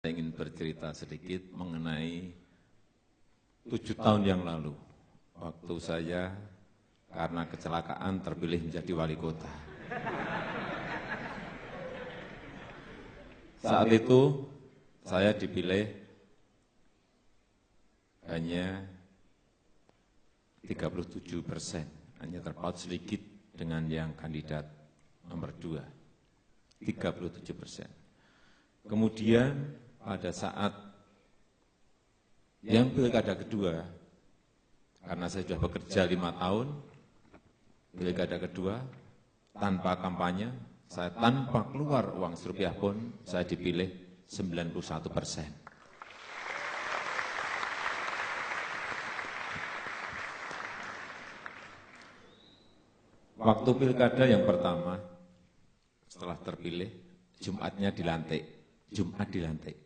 Saya ingin bercerita sedikit mengenai 7 tahun yang lalu, waktu saya karena kecelakaan terpilih menjadi wali kota. Saat itu saya dipilih hanya 37%, hanya terpaut sedikit dengan yang kandidat nomor 2, 37%. Kemudian pada saat yang pilkada kedua, karena saya sudah bekerja 5 tahun, pilkada kedua, tanpa kampanye, saya tanpa keluar uang serupiah pun, saya dipilih 91%. Waktu pilkada yang pertama, setelah terpilih, Jumatnya dilantik, Jumat dilantik.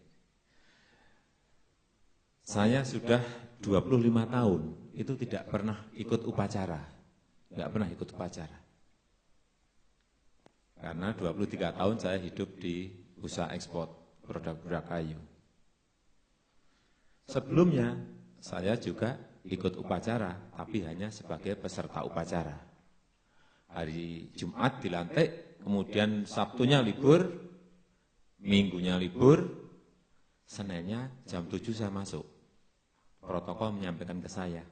Saya sudah 25 tahun, itu tidak pernah ikut upacara, nggak pernah ikut upacara. Karena 23 tahun saya hidup di usaha ekspor produk-produk kayu. Sebelumnya saya juga ikut upacara, tapi hanya sebagai peserta upacara. Hari Jumat dilantik, kemudian Sabtunya libur, Minggunya libur, Seninnya jam 7 saya masuk. Protokol menyampaikan ke saya,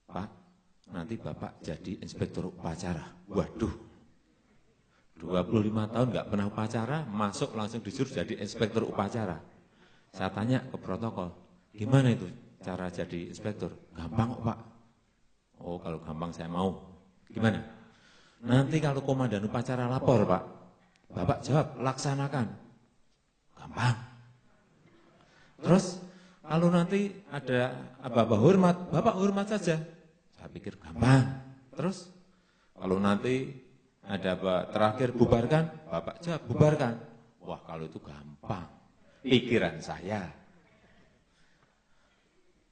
Pak, nanti Bapak jadi inspektur upacara. Waduh, 25 tahun nggak pernah upacara, masuk langsung disuruh jadi inspektur upacara. Saya tanya ke protokol, gimana itu cara jadi inspektur? Gampang kok Pak. Oh, kalau gampang saya mau. Gimana? Nanti kalau komandan upacara lapor Pak, Bapak jawab, laksanakan. Gampang. Terus kalau nanti ada apa-apa hormat, Bapak hormat saja. Saya pikir gampang. Terus kalau nanti ada apa terakhir bubarkan, Bapak jawab bubarkan. Wah, kalau itu gampang. Pikiran saya.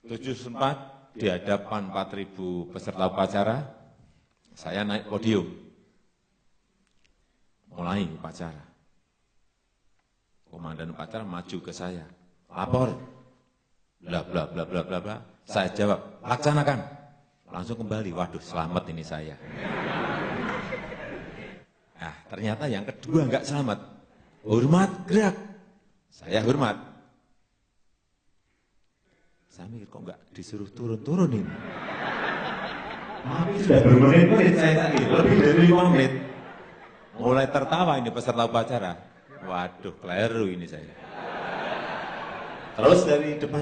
7 sempat di hadapan 4.000 peserta upacara, saya naik podium. Mulai upacara. Komandan upacara maju ke saya. Lapor. Bla bla bla bla bla bla. Saya jawab, laksanakan. Langsung kembali. Waduh, selamat ini saya. Nah, ternyata yang kedua enggak selamat. Hormat, gerak. Saya hormat. Saya mikir kok enggak disuruh turun-turunin. Tapi sudah bermenit-menit saya tadi, lebih dari 5 menit. Mulai tertawa ini peserta upacara. Waduh, keliru ini saya. Terus dari depan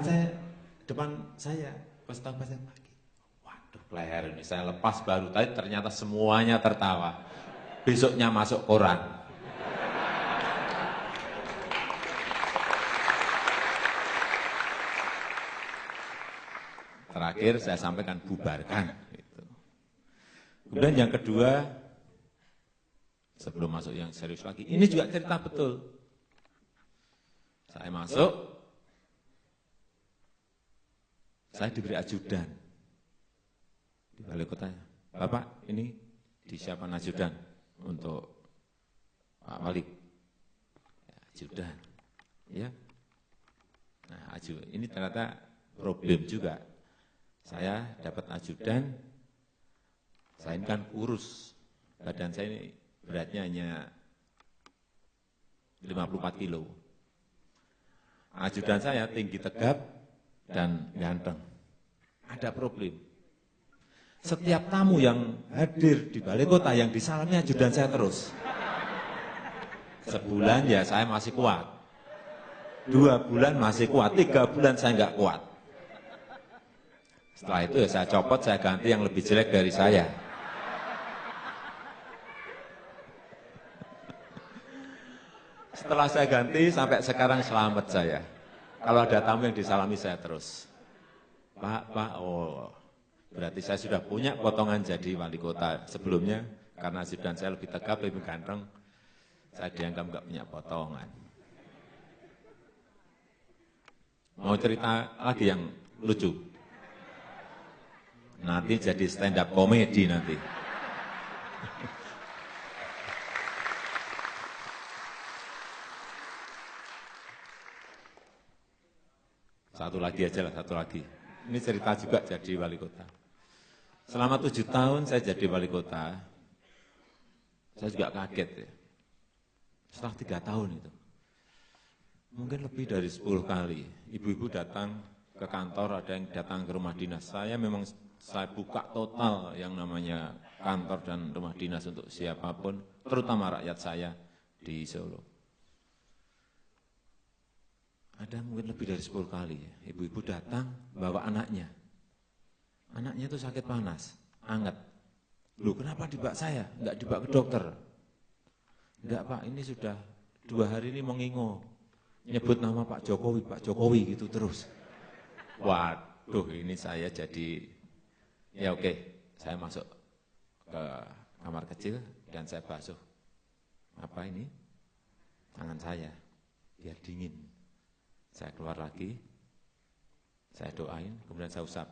saya, peserta upacara lagi. Waduh, keliru ini saya lepas baru tadi ternyata semuanya tertawa. Besoknya masuk koran. Terakhir saya sampaikan bubarkan. Gitu. Kemudian yang kedua, sebelum masuk yang serius lagi, ini juga cerita betul. Saya masuk, saya diberi ajudan di balai kotanya. Bapak, ini disiapkan ajudan untuk Pak Wali. Ajudan, ya. Nah, ini ternyata problem juga. Saya dapat ajudan, saya ini kan kurus, badan saya ini beratnya hanya 54 kilo. Ajudan saya tinggi tegap dan ganteng. Ada problem. Setiap tamu yang hadir di balai kota yang disalami ajudan saya terus. Sebulan ya saya masih kuat. 2 bulan masih kuat, 3 bulan saya nggak kuat. Setelah itu ya saya copot, saya ganti yang lebih jelek dari saya. Setelah saya ganti, sampai sekarang selamat saya. Kalau ada tamu yang disalami saya terus. Pak, oh, berarti saya sudah punya potongan jadi wali kota sebelumnya, karena ajudan saya lebih tegap, lebih ganteng, saya dianggap nggak punya potongan. Mau cerita lagi yang lucu? Nanti jadi stand up komedi nanti. Satu lagi aja lah, satu lagi. Ini cerita juga jadi wali kota. Selama 7 tahun saya jadi wali kota, saya juga kaget ya. Setelah 3 tahun itu, mungkin lebih dari 10 kali, ibu-ibu datang ke kantor, ada yang datang ke rumah dinas. Saya buka total yang namanya kantor dan rumah dinas untuk siapapun, terutama rakyat saya di Solo. Ada mungkin lebih dari 10 kali, ibu-ibu datang bawa anaknya. Anaknya itu sakit panas, anget. Loh, kenapa dibak saya? Enggak dibak ke dokter. Enggak Pak, ini sudah 2 hari ini mengingo. Nyebut nama Pak Jokowi gitu terus. Waduh, ini saya jadi, ya oke, saya masuk ke kamar kecil dan saya basuh. Apa ini? Tangan saya, biar dingin. Saya keluar lagi, saya doain, kemudian saya usap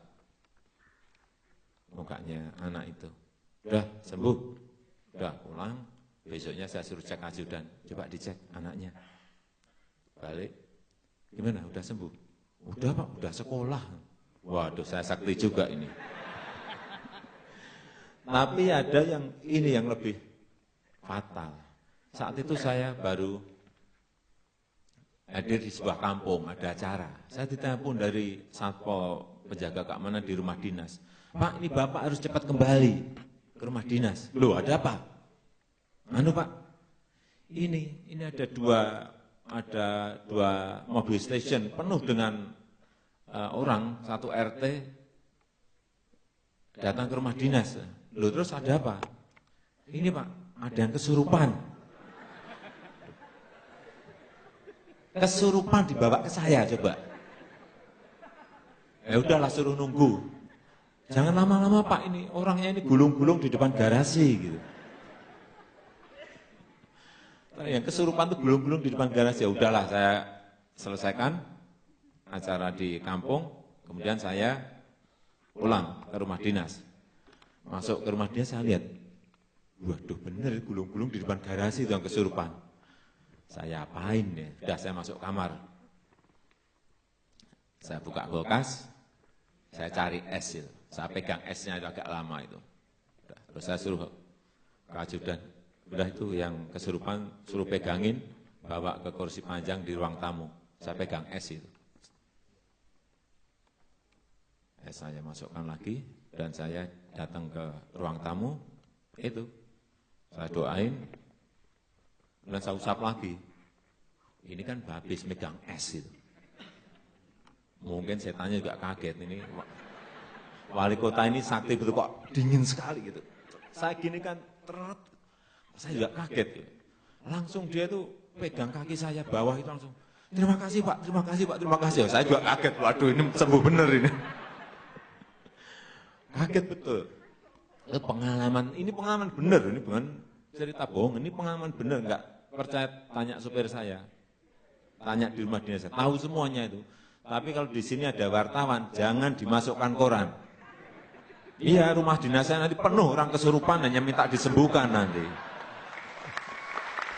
mukanya anak itu. Udah sembuh, udah pulang, besoknya saya suruh cek ajudan, coba dicek anaknya. Balik, gimana, udah sembuh? Udah Pak, udah sekolah. Waduh, saya sakti juga ini. Tapi ada yang ini yang lebih fatal. Saat itu saya baru hadir di sebuah kampung, ada acara. Saya ditelepon dari Satpol penjaga keamanan di rumah dinas. Pak, ini Bapak harus cepat kembali ke rumah dinas. Loh, ada apa? Anu Pak, ini ada dua mobil station penuh dengan orang, satu RT datang ke rumah dinas. Loh, terus ada apa? Ini Pak, ada yang kesurupan. Kesurupan dibawa ke saya coba. Ya udahlah, suruh nunggu. Jangan lama-lama Pak, ini orangnya ini gulung-gulung di depan garasi gitu. Yang kesurupan tuh gulung-gulung di depan garasi. Ya udahlah, saya selesaikan acara di kampung, kemudian saya pulang ke rumah dinas. Masuk ke rumah dinas saya lihat, waduh bener gulung-gulung di depan garasi itu yang kesurupan. Saya apain ya? Sudah saya masuk kamar. Saya buka kulkas, saya cari es itu. Saya pegang esnya itu agak lama itu. Terus saya suruh ke ajudan. Udah itu yang kesurupan suruh pegangin, bawa ke kursi panjang di ruang tamu. Saya pegang es itu. Es saya masukkan lagi dan saya datang ke ruang tamu. Itu saya doain. Dan saya usap lagi. Ini kan habis megang es itu. Mungkin setannya juga kaget. Ini wali kota ini sakti betul kok dingin sekali gitu. Saya gini kan saya juga kaget. Gitu. Langsung dia tuh pegang kaki saya bawah itu langsung. Terima kasih Pak, terima kasih Pak, terima kasih. Saya juga kaget. Waduh, ini sembuh bener ini. Kaget betul. Itu pengalaman bener. Ini bukan cerita bohong. Ini pengalaman bener, enggak percaya tanya supir saya, tanya di rumah dinas, tahu semuanya itu. Tapi kalau di sini ada wartawan, jangan dimasukkan koran. Iya, rumah dinas saya nanti penuh orang kesurupan hanya minta disembuhkan nanti.